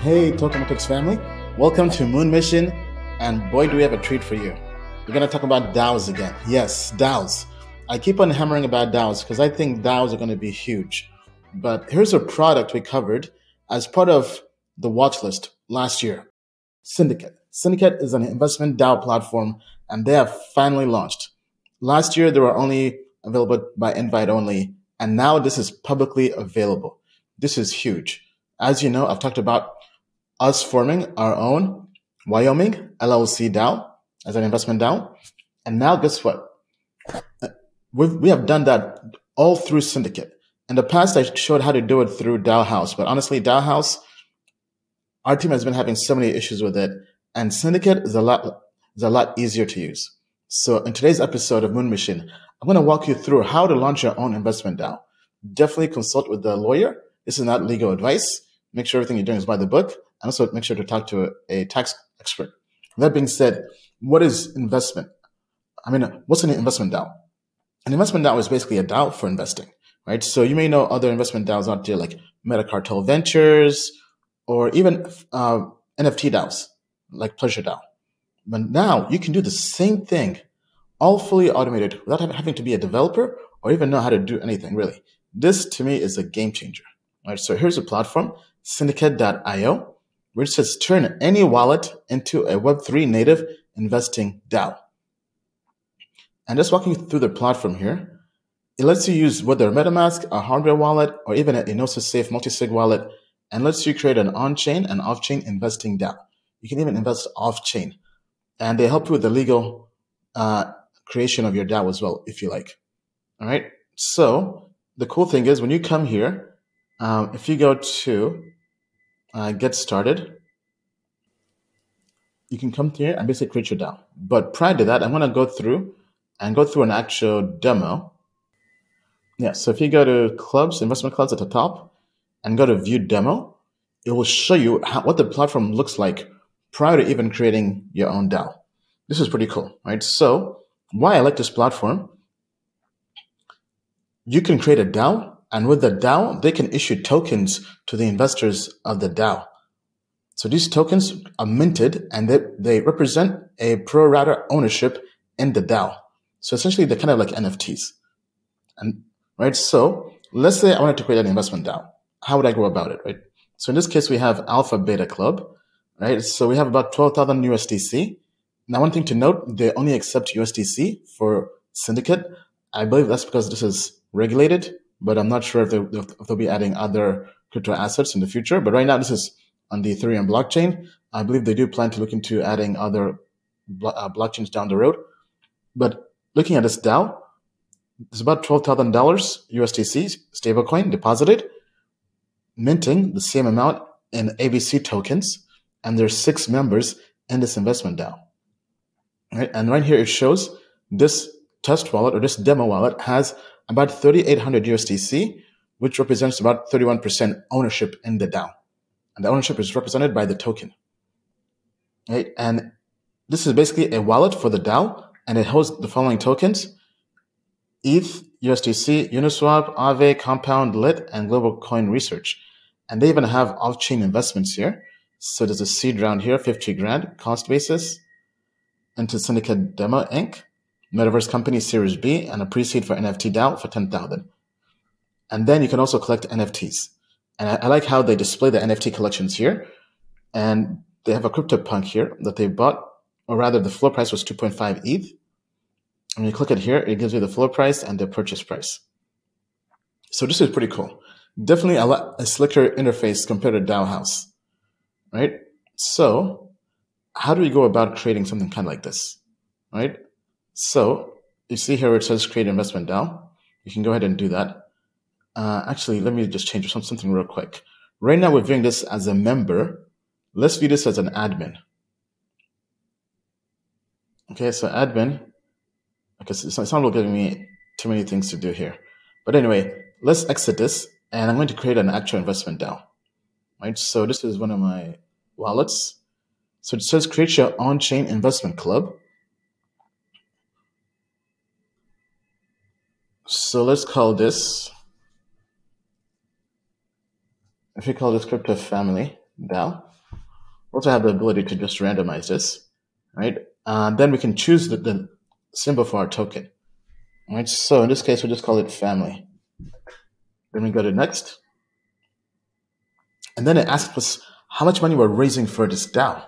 Hey, Token Metrics family. Welcome to Moon Mission, and boy, do we have a treat for you. We're going to talk about DAOs again. Yes, DAOs. I keep on hammering about DAOs because I think DAOs are going to be huge. But here's a product we covered as part of the watch list last year. Syndicate. Syndicate is an investment DAO platform, and they have finally launched. Last year, they were only available by invite only, and now this is publicly available. This is huge. As you know, I've talked about us forming our own Wyoming LLC DAO as an investment DAO. And now guess what? We have done that all through Syndicate. In the past, I showed how to do it through DAO House, but honestly, DAO House, our team has been having so many issues with it, and Syndicate is a lot easier to use. So in today's episode of Moon Mission, I'm going to walk you through how to launch your own investment DAO. Definitely consult with the lawyer. This is not legal advice. Make sure everything you're doing is by the book, and also make sure to talk to a tax expert. That being said, what is investment? What's an investment DAO? An investment DAO is basically a DAO for investing, right? So you may know other investment DAOs out there like Metacartel Ventures or even NFT DAOs like Pleasure DAO. But now you can do the same thing, all fully automated without having to be a developer or even know how to do anything really. This to me is a game changer. All right, so here's a platform, syndicate.io, which says turn any wallet into a Web3 native investing DAO. And just walking through the platform here, it lets you use whether MetaMask, a hardware wallet, or even a Gnosis Safe multi-sig wallet, and lets you create an on-chain and off-chain investing DAO. You can even invest off-chain. And they help you with the legal creation of your DAO as well, if you like. All right. So the cool thing is when you come here, if you go to get started, you can come here and basically create your DAO. But prior to that, I'm going to go through an actual demo. Yeah. So if you go to clubs, investment clubs at the top, and go to view demo, it will show you what the platform looks like prior to even creating your own DAO. This is pretty cool, right? So why I like this platform, you can create a DAO, and with the DAO, they can issue tokens to the investors of the DAO. So these tokens are minted, and they represent a pro rata ownership in the DAO. So essentially, they're kind of like NFTs. And right, so let's say I wanted to create an investment DAO. How would I go about it, right? So in this case, we have Alpha Beta Club, right? So we have about 12,000 USDC. Now, one thing to note, they only accept USDC for Syndicate. I believe that's because this is regulated, but I'm not sure if they'll be adding other crypto assets in the future. But right now, this is on the Ethereum blockchain. I believe they do plan to look into adding other blockchains down the road. But looking at this DAO, it's about $12,000 USDC stablecoin deposited, minting the same amount in ABC tokens, and there's 6 members in this investment DAO. Right? And right here, it shows this test wallet or this demo wallet has about 3,800 USDC, which represents about 31% ownership in the DAO. And the ownership is represented by the token. Right? And this is basically a wallet for the DAO, and it holds the following tokens: ETH, USDC, Uniswap, Aave, Compound, Lit, and Global Coin Research. And they even have off-chain investments here. So there's a seed round here, 50 grand cost basis, into Syndicate Demo Inc., Metaverse Company Series B, and a pre-seed for NFT DAO for 10,000. And then you can also collect NFTs. And I like how they display the NFT collections here. And they have a CryptoPunk here that they bought, or rather the floor price was 2.5 ETH. When you click it here, it gives you the floor price and the purchase price. So this is pretty cool. Definitely a slicker interface compared to DAO House, right? So how do we go about creating something kind of like this, right? So you see here where it says create investment DAO. You can go ahead and do that. Actually, let me just change something real quick. Right now, we're viewing this as a member. Let's view this as an admin. Okay, so admin. Okay, so it's not giving me too many things to do here. But anyway, let's exit this, and I'm going to create an actual investment DAO. Right, so this is one of my wallets. So it says create your on-chain investment club. So let's call this, if we call this crypto family, DAO. We also have the ability to just randomize this, right? Then we can choose the symbol for our token, right? So in this case, we'll just call it family. Then we go to next. And then it asks us how much money we're raising for this DAO.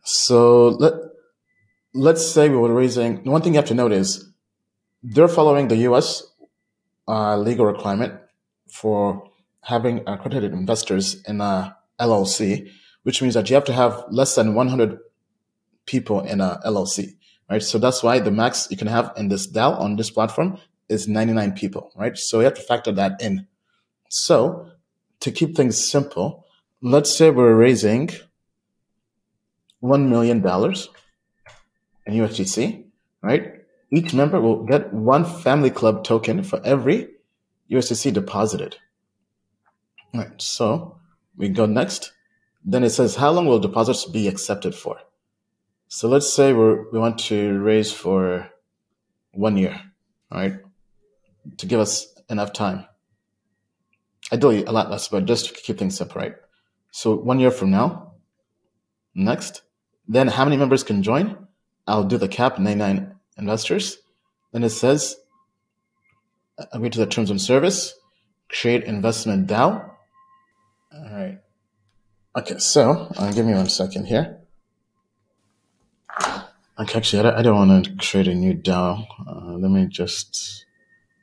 So let's say we were raising, one thing you have to note is they're following the US legal requirement for having accredited investors in a LLC, which means that you have to have less than 100 people in a LLC, right? So that's why the max you can have in this DAO on this platform is 99 people, right? So you have to factor that in. So to keep things simple, let's say we're raising $1 million in USDC, right? Each member will get one family club token for every USDC deposited. All right, so we go next. Then it says, how long will deposits be accepted for? So let's say we want to raise for 1 year, all right, to give us enough time. Ideally, a lot less, but just to keep things simple, right? So 1 year from now, next. Then how many members can join? I'll do the cap, 99 investors. Then it says, agree to the terms of service, create investment DAO. All right. Okay, so give me 1 second here. Okay, actually, I don't want to create a new DAO. Let me just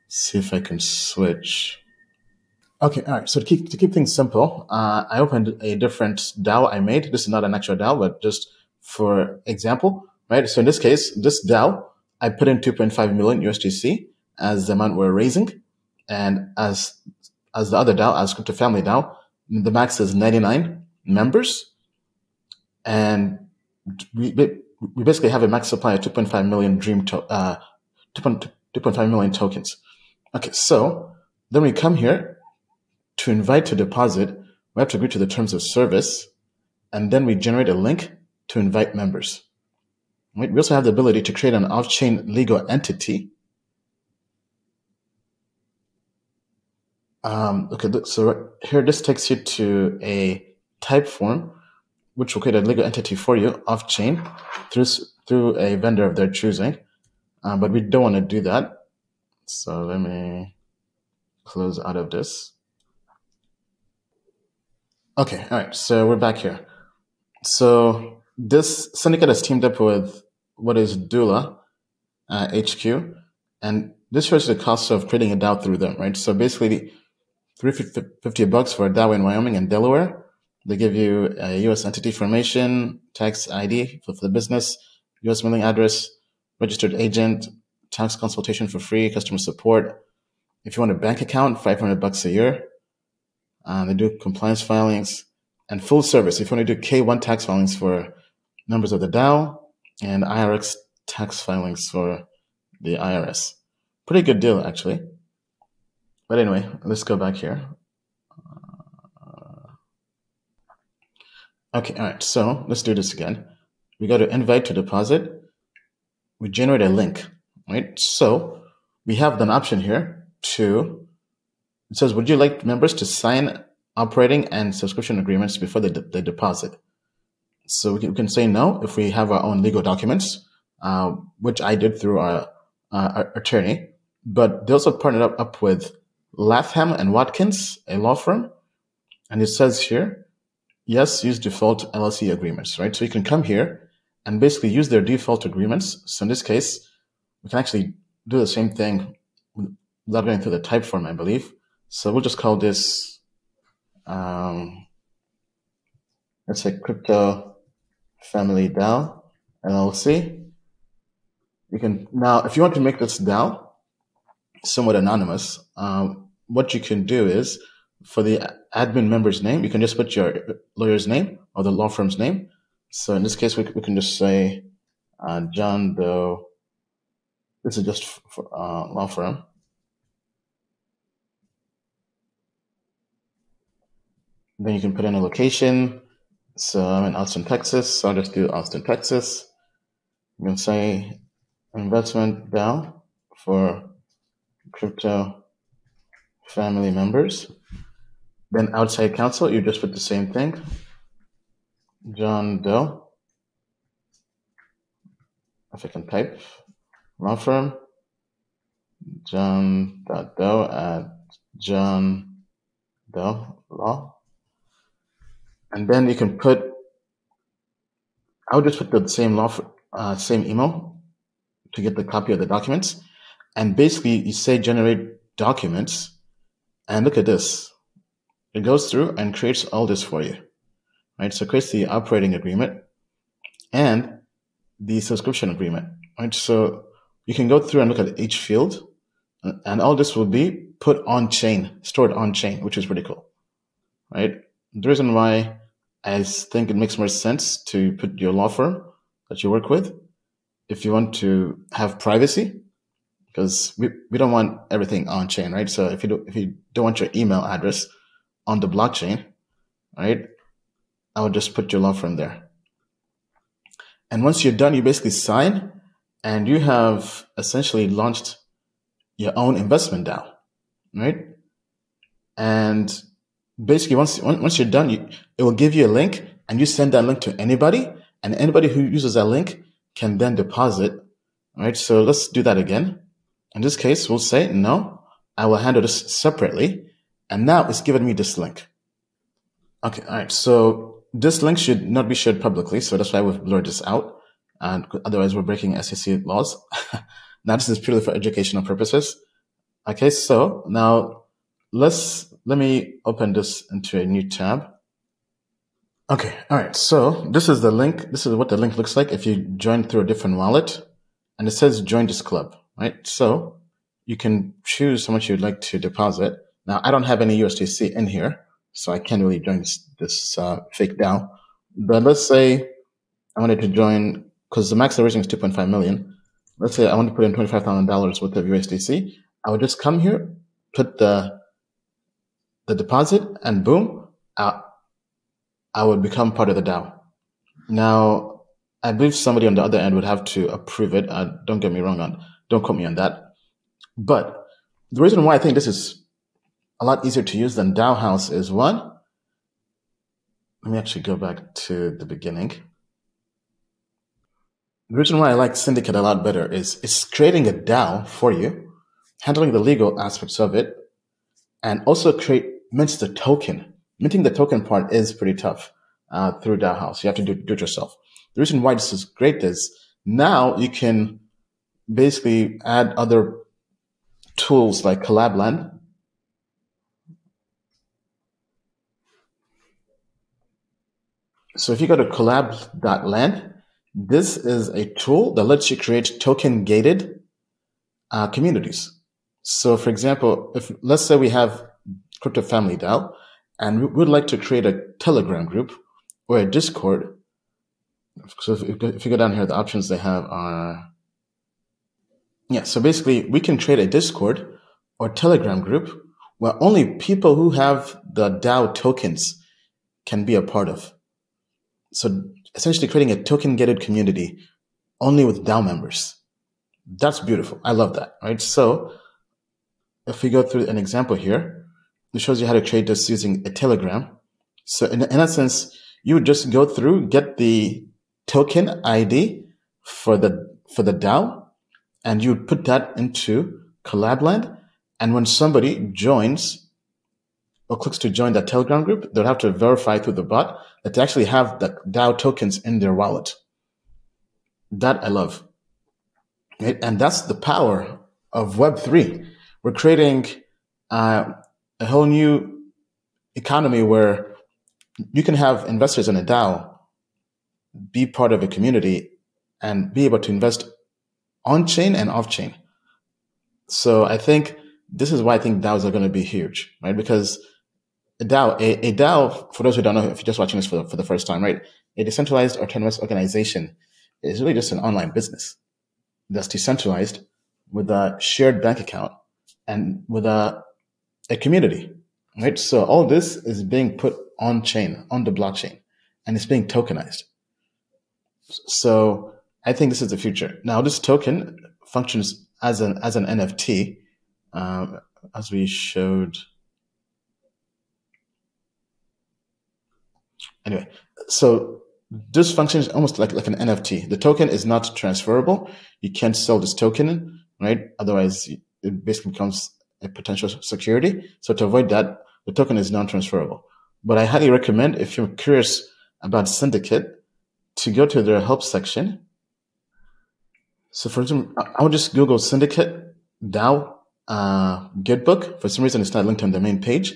see if I can switch. Okay, all right. So to keep things simple, I opened a different DAO I made. This is not an actual DAO, but just for example, right? So in this case, this DAO, I put in 2.5 million USDC as the amount we're raising, and as the other DAO, as Crypto Family DAO, the max is 99 members, and we basically have a max supply of 2.5 million 2.5 million tokens. Okay, so then we come here to invite to deposit. We have to agree to the terms of service, and then we generate a link to invite members. Right? We also have the ability to create an off-chain legal entity. Okay, so here this takes you to a type form, which will create a legal entity for you off-chain through a vendor of their choosing. But we don't want to do that. So let me close out of this. Okay, all right, so we're back here. So this syndicate has teamed up with what is Dula HQ, and this shows the cost of creating a DAO through them, right? So basically, $350 for a DAO in Wyoming and Delaware. They give you a U.S. entity formation, tax ID for the business, U.S. mailing address, registered agent, tax consultation for free, customer support. If you want a bank account, $500 a year. They do compliance filings and full service. If you want to do K1 tax filings for members of the DAO and IRS tax filings for the IRS. Pretty good deal, actually. But anyway, let's go back here. Okay, all right, so let's do this again. We go to invite to deposit. We generate a link, right? So we have an option here to, it says, would you like members to sign operating and subscription agreements before they deposit? So we can say no if we have our own legal documents, which I did through our attorney. But they also partnered up with Latham and Watkins, a law firm. And it says here, yes, use default LLC agreements, right? So you can come here and basically use their default agreements. So in this case, we can actually do the same thing without going through the type form, I believe. So we'll just call this, let's say Crypto Family DAO LLC. You can now, if you want to make this DAO somewhat anonymous, what you can do is for the admin member's name, you can just put your lawyer's name or the law firm's name. So in this case, we can just say John Doe. This is just for law firm. Then you can put in a location. So I'm in Austin, Texas. So I'll just do Austin, Texas. You can say investment DAO for crypto family members. Then outside counsel, you just put the same thing. John Doe, if I can type, law firm, John.Doe at John Doe Law. And then you can put, I would just put the same same email to get the copy of the documents. And basically you say generate documents, and look at this. It goes through and creates all this for you, right? So it creates the operating agreement and the subscription agreement, right? So you can go through and look at each field, and all this will be put on chain, stored on chain, which is pretty cool, right? The reason why I think it makes more sense to put your law firm that you work with if you want to have privacy, because we don't want everything on chain, right? So if you don't want your email address on the blockchain, right, I would just put your law firm there. And once you're done, you basically sign, and you have essentially launched your own investment DAO, right? And basically, once you're done, it will give you a link, and you send that link to anybody, and anybody who uses that link can then deposit, right? So let's do that again. In this case, we'll say, no, I will handle this separately. And now it's given me this link. Okay, all right. So this link should not be shared publicly. So that's why we've blurred this out. And otherwise, we're breaking SEC laws. Now, this is purely for educational purposes. Okay, so now let me open this into a new tab. Okay, all right. So this is the link. This is what the link looks like if you join through a different wallet. And it says join this club, right? So you can choose how much you'd like to deposit. Now, I don't have any USDC in here, so I can't really join this fake DAO. But let's say I wanted to join, because the max raising is 2.5 million. Let's say I want to put in $25,000 worth of USDC. I would just come here, put the deposit, and boom, I would become part of the DAO. Now, I believe somebody on the other end would have to approve it. Don't get me wrong don't quote me on that. But the reason why I think this is a lot easier to use than DAO House is, one, let me actually go back to the beginning. The reason why I like Syndicate a lot better is it's creating a DAO for you, handling the legal aspects of it, and also mints the token. Minting the token part is pretty tough through DAO House. You have to do it yourself. The reason why this is great is now you can basically add other tools like CollabLand. So if you go to collab.land, this is a tool that lets you create token-gated communities. So for example, let's say we have Crypto Family DAO, and we would like to create a Telegram group or a Discord. So if you go down here, the options they have are, so basically we can create a Discord or Telegram group where only people who have the DAO tokens can be a part of. So essentially creating a token-gated community only with DAO members. That's beautiful. I love that, right? So if we go through an example here, it shows you how to create this using a Telegram. So in essence, you would just go through, get the token ID for the DAO, and you would put that into CollabLand. And when somebody joins or clicks to join that Telegram group, they'll have to verify through the bot that they actually have the DAO tokens in their wallet. That I love. Right? And that's the power of Web3. We're creating a whole new economy where you can have investors in a DAO be part of a community and be able to invest on-chain and off-chain. So I think this is why I think DAOs are going to be huge, right? Because a DAO, for those who don't know, if you're just watching this for the first time, right? A decentralized autonomous organization is really just an online business that's decentralized with a shared bank account and with a community, right? So all this is being put on chain, on the blockchain, and it's being tokenized. So I think this is the future. Now, this token functions as an NFT, as we showed. Anyway, so this functions almost like an NFT. The token is not transferable. You can't sell this token, right? Otherwise, it basically becomes a potential security. So to avoid that, the token is non-transferable. But I highly recommend, if you're curious about Syndicate, to go to their help section. So for example, I'll just Google Syndicate DAO Guidebook. For some reason, it's not linked on the main page,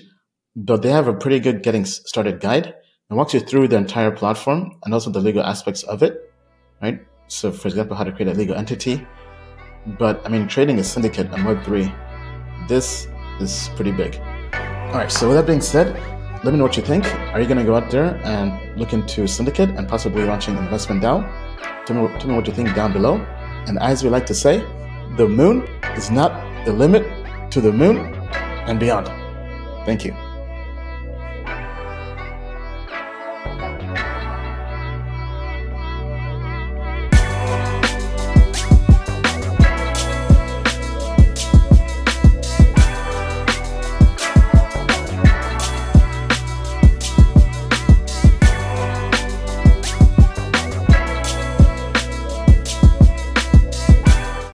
but they have a pretty good getting started guide. It walks you through the entire platform and also the legal aspects of it, right? So for example, how to create a legal entity. But I mean, trading a syndicate on Web3, this is pretty big. All right, so with that being said, let me know what you think. Are you going to go out there and look into Syndicate and possibly launching Investment DAO? Tell me what you think down below. And as we like to say, the moon is not the limit to the moon and beyond. Thank you.